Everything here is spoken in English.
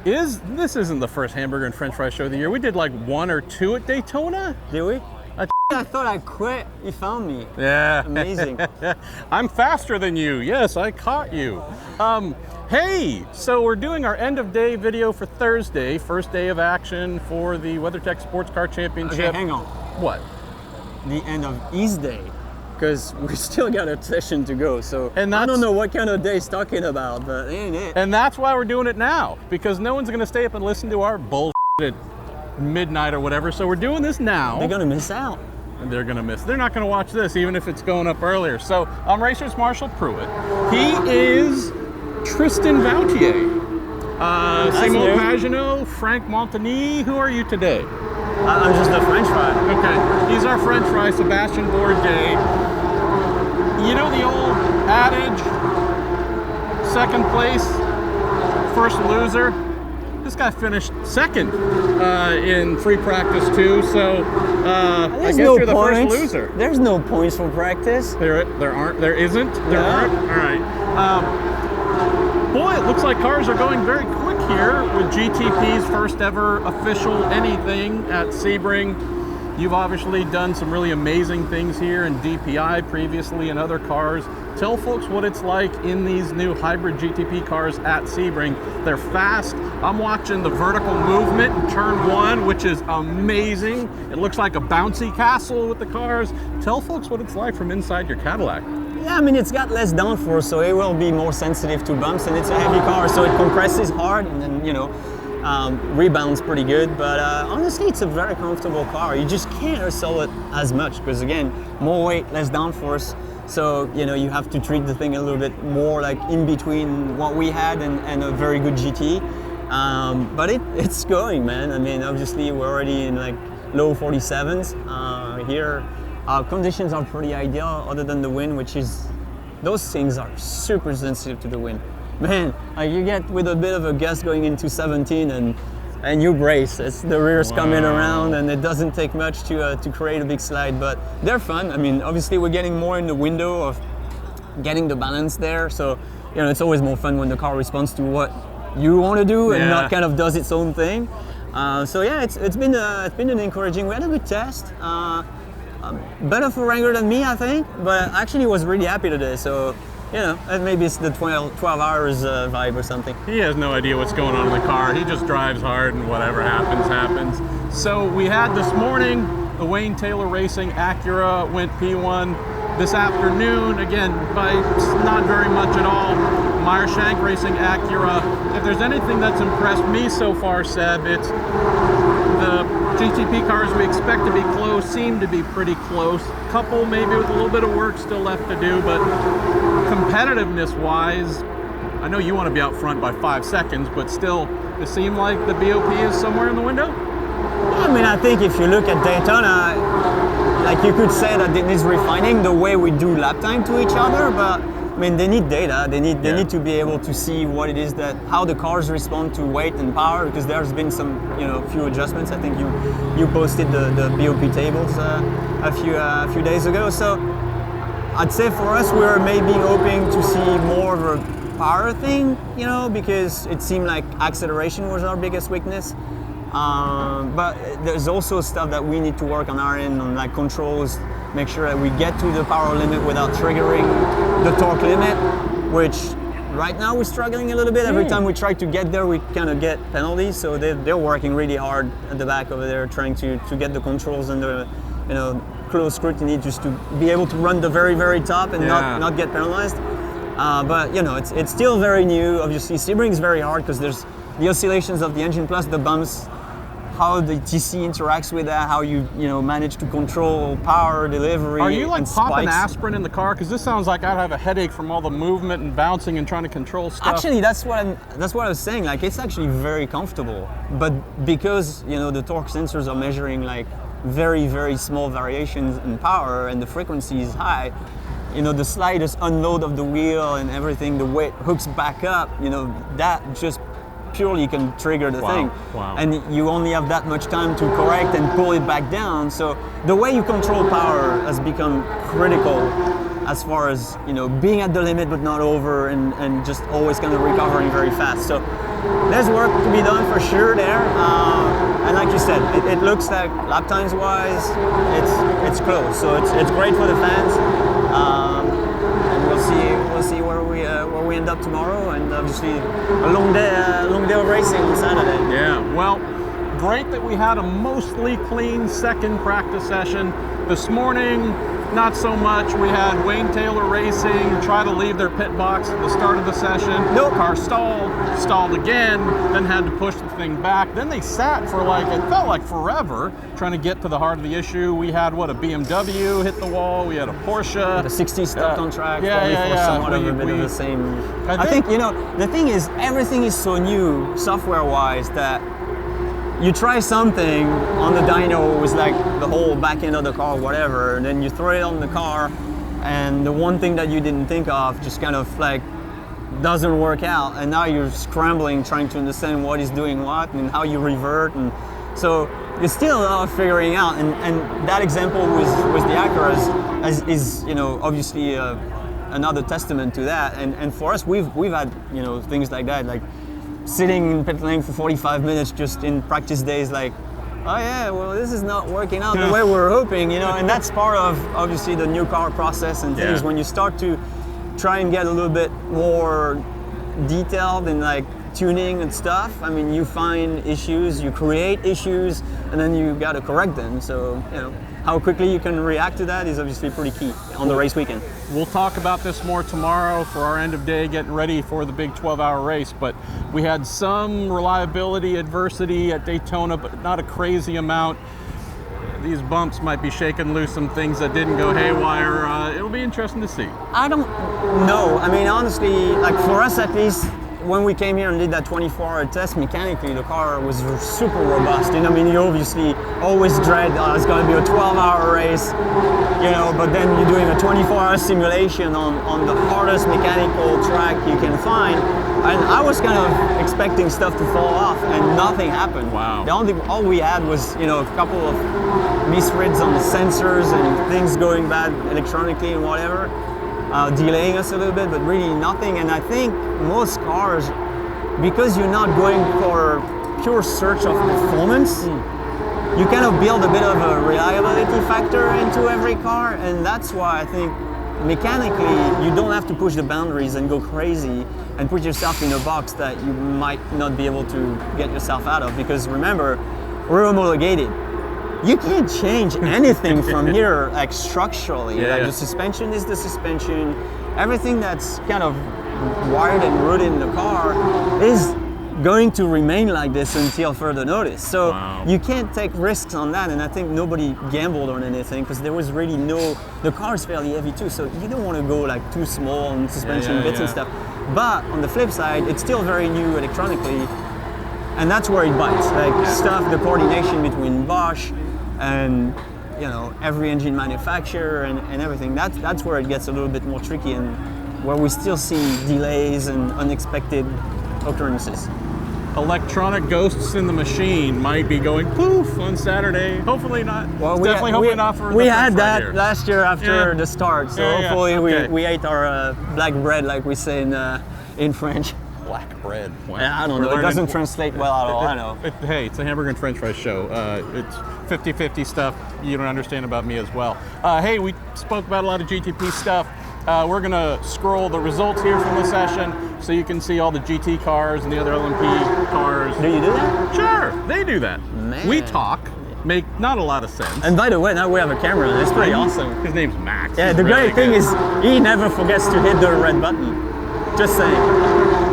This isn't the first hamburger and french fry show of the year. We did like 1 or 2 at Daytona. Did we? I thought I quit. You found me. Yeah. Amazing. I'm faster than you. Yes, I caught you. Hey, so we're doing our end of day video for Thursday, first day of action for the WeatherTech Sports Car Championship. Okay, hang on. What? The end of his day. Because we still got a session to go, so and I don't know what kind of day he's talking about, but ain't it? And that's why we're doing it now, because no one's gonna stay up and listen to our bullshit at midnight or whatever, so we're doing this now. They're gonna miss out. And they're not gonna watch this, even if it's going up earlier. So I'm Racers Marshall Pruett. He is Tristan Vautier. Simon Pagenaud, Frank Montagny. Who are you today? I'm just the French fry. Okay, he's our French fry, Sebastien Bourdais. You know the old adage, second place, first loser? This guy finished second in free practice too, so I guess you're the first loser. There's no points for practice. There isn't? There aren't? All right. Boy, it looks like cars are going very quick here with GTP's first ever official anything at Sebring. You've obviously done some really amazing things here in DPI previously and other cars. Tell folks what it's like in these new hybrid GTP cars at Sebring. They're fast. I'm watching the vertical movement in turn 1, which is amazing. It looks like a bouncy castle with the cars. Tell folks what it's like from inside your Cadillac. Yeah, I mean, it's got less downforce, so it will be more sensitive to bumps, and it's a heavy car, so it compresses hard and then, rebounds pretty good. But honestly, it's a very comfortable car. You just can't hustle it as much because, again, more weight, less downforce. So, you have to treat the thing a little bit more like in between what we had and a very good GT. But it's going, man. I mean, obviously, we're already in like low 47s here. Our conditions are pretty ideal other than the wind, which is, those things are super sensitive to the wind. Man, like you get with a bit of a gust going into 17 and you brace. It's the rear's coming around and it doesn't take much to create a big slide, but they're fun. I mean, obviously we're getting more in the window of getting the balance there. So, it's always more fun when the car responds to what you want to do and not kind of does its own thing. So yeah, it's been an encouraging. We had a good test. Better for Wrangler than me, I think, but I actually was really happy today. So, maybe it's the 12 hours vibe or something. He has no idea what's going on in the car. He just drives hard and whatever happens, happens. So we had this morning, the Wayne Taylor Racing Acura went P1. This afternoon, again, by not very much at all, Meyer Shank Racing Acura. If there's anything that's impressed me so far, Seb, it's the GTP cars we expect to be close, seem to be pretty close. Couple maybe with a little bit of work still left to do, but competitiveness-wise, I know you want to be out front by 5 seconds, but still, it seems like the BOP is somewhere in the window? I mean, I think if you look at Daytona, like you could say that it is refining the way we do lap time to each other, but I mean, they need data. They need to be able to see what it is how the cars respond to weight and power, because there's been some, few adjustments. I think you posted the BOP tables a few days ago. So I'd say for us, we're maybe hoping to see more of a power thing, because it seemed like acceleration was our biggest weakness. But there's also stuff that we need to work on our end, on like controls, make sure that we get to the power limit without triggering the torque limit, which right now we're struggling a little bit. Every time we try to get there, we kind of get penalties. So they're working really hard at the back over there, trying to get the controls under, close scrutiny, just to be able to run the very, very top and not get penalized. But it's still very new. Obviously, Sebring is very hard because there's the oscillations of the engine plus the bumps, how the TC interacts with that, how you manage to control power delivery. Are you like popping spikes. aspirin in the car? Because this sounds like I'd have a headache from all the movement and bouncing and trying to control stuff. Actually, that's what I was saying. Like, it's actually very comfortable, but because the torque sensors are measuring like very, very small variations in power and the frequency is high, the slightest unload of the wheel and everything, the weight hooks back up, that just purely can trigger the thing. Wow. And you only have that much time to correct and pull it back down. So the way you control power has become critical as far as being at the limit but not over, and just always kind of recovering very fast. So there's work to be done for sure there. And like you said, it looks like lap times wise, it's close. So it's great for the fans. And we'll see where we end up tomorrow, and obviously a long day of racing on Saturday. Yeah, well, great that we had a mostly clean second practice session. This morning, not so much. We had Wayne Taylor Racing try to leave their pit box at the start of the session. Nope. Car stalled again, then had to push the thing back. Then they sat for it felt like forever, trying to get to the heart of the issue. We had, a BMW hit the wall. We had a Porsche. The 60 stuck on track. Yeah. Somewhat of a bit of the same. I think, the thing is, everything is so new, software-wise, that you try something on the dyno with the whole back end of the car, whatever, and then you throw it on the car, and the one thing that you didn't think of just kind of doesn't work out, and now you're scrambling trying to understand what is doing what and how you revert, and so there's still a lot of figuring out, and that example with the Acuras is obviously another testament to that, and for us we've had things like that, sitting in pit lane for 45 minutes just in practice days, oh yeah, well, this is not working out the way we're hoping, and that's part of obviously the new car process and things. When you start to try and get a little bit more detailed in tuning and stuff, you find issues, you create issues, and then you got to correct them. So how quickly you can react to that is obviously pretty key on the race weekend. We'll talk about this more tomorrow for our end of day, getting ready for the big 12-hour race, but we had some reliability adversity at Daytona, but not a crazy amount. These bumps might be shaking loose some things that didn't go haywire. It'll be interesting to see. I don't know. Honestly, for us at least, when we came here and did that 24-hour test, mechanically the car was super robust. And you obviously always dread it's going to be a 12-hour race, but then you're doing a 24-hour simulation on the hardest mechanical track you can find. And I was kind of expecting stuff to fall off, and nothing happened. Wow. All we had was a couple of misreads on the sensors and things going bad electronically and whatever. Delaying us a little bit, but really nothing. And I think most cars, because you're not going for pure search of performance, you kind of build a bit of a reliability factor into every car, and that's why I think mechanically you don't have to push the boundaries and go crazy and put yourself in a box that you might not be able to get yourself out of, because remember, we're homologated. You can't change anything from here, structurally. The suspension is the suspension. Everything that's kind of wired and rooted in the car is going to remain like this until further notice. So you can't take risks on that, and I think nobody gambled on anything because there was really the car is fairly heavy too, so you don't want to go too small on suspension bits and stuff. But on the flip side, it's still very new electronically, and that's where it bites. Stuff, the coordination between Bosch and every engine manufacturer and everything, that's where it gets a little bit more tricky, and where we still see delays and unexpected occurrences. Electronic ghosts in the machine might be going poof on Saturday. Hopefully not. Well, hopefully not for we the had that here. Last year after the start, so hopefully we ate our black bread, like we say in French. Black bread. Wow. I don't know. It doesn't translate well at all. I know. Hey, it's a hamburger and French fries show. It's 50-50 stuff you don't understand about me as well. Hey, we spoke about a lot of GTP stuff. We're going to scroll the results here from the session so you can see all the GT cars and the other LMP cars. Do you do that? Sure, they do that. Man. We talk, make not a lot of sense. And by the way, now we have a camera, and it's pretty awesome. His name's Max. Yeah, He's the really great thing good. is he never forgets to hit the red button. Just saying.